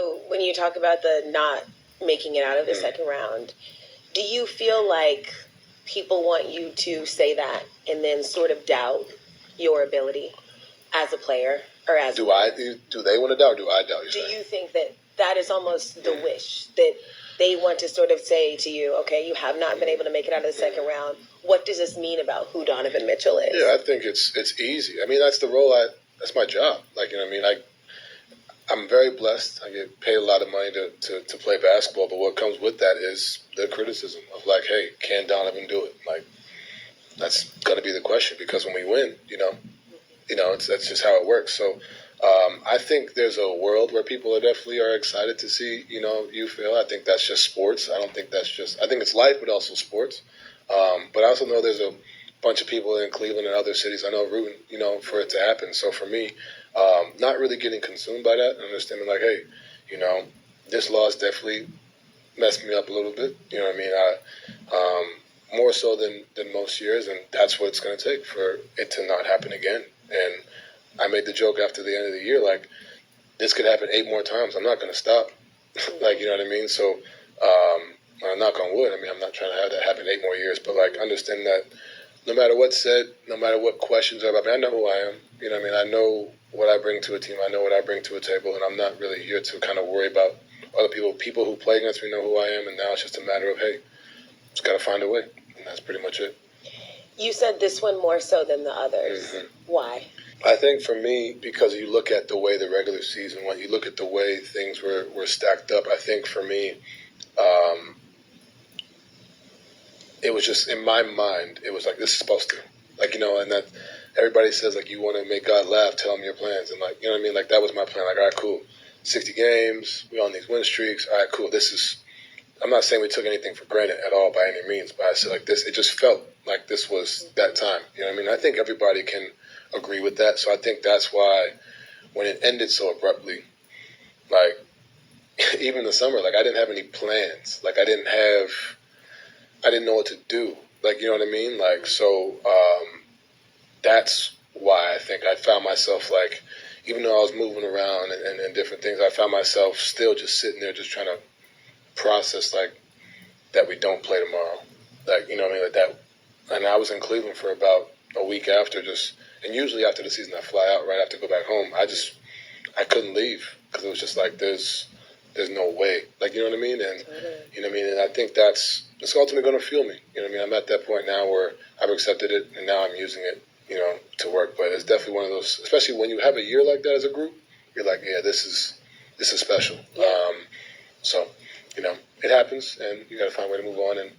So when you talk about the not making it out of the second round, do you feel like people want you to say that and then sort of doubt your ability as a player or as do they want to doubt or do I doubt you? Do you think that that is almost the wish that they want to sort of say to you, okay, you have not been able to make it out of the second round. What does this mean about who Donovan Mitchell is? Yeah, I think it's easy. I mean, that's the role that's my job. Like, you know what I mean? I'm very blessed. I get paid a lot of money to play basketball, but what comes with that is the criticism of like, hey, can Donovan do it? Like, that's going to be the question because when we win, that's just how it works. So I think there's a world where people definitely are excited to see, you fail. I think that's just sports. I don't think that's just, I think it's life, but also sports. But I also know there's a bunch of people in Cleveland and other cities I know rooting, for it to happen. So for me, not really getting consumed by that and understanding like, hey, this loss definitely messed me up a little bit. You know what I mean? More so than most years, and that's what it's going to take for it to not happen again. And I made the joke after the end of the year, like, this could happen 8 more times. I'm not going to stop. Like, you know what I mean? So, knock on wood. I mean, I'm not trying to have that happen 8 more years, but, like, understand that no matter what's said, no matter what questions are about me, I know who I am. You know what I mean? I know what I bring to a team. I know what I bring to a table, and I'm not really here to kind of worry about other people. People who play against me know who I am, and now it's just a matter of, hey, just got to find a way. And that's pretty much it. You said this one more so than the others. Mm-hmm. Why? I think for me, because you look at the way the regular season went, you look at the way things were stacked up, I think for me, it was just, in my mind, it was like, this is supposed to. Like, and that everybody says, like, you want to make God laugh, tell him your plans. And, like, you know what I mean? Like, that was my plan. Like, all right, cool. 60 games, we on these win streaks. All right, cool. I'm not saying we took anything for granted at all by any means, but I said like this, it just felt like this was that time. You know what I mean? I think everybody can agree with that. So I think that's why when it ended so abruptly, like even the summer, like I didn't have any plans. Like I didn't know what to do. Like, you know what I mean? Like, so that's why I think I found myself like, even though I was moving around and different things, I found myself still just sitting there just trying to process like that we don't play tomorrow, like, you know what I mean, like that. And I was in Cleveland for about a week after, and usually after the season I fly out right after I go back home. I couldn't leave because it was just like there's no way, like, you know what I mean. And you know what I mean, and I think it's ultimately going to fuel me. You know what I mean. I'm at that point now where I've accepted it and now I'm using it, to work. But it's definitely one of those, especially when you have a year like that as a group, you're like, yeah, this is special. So, it happens, and you got to find a way to move on and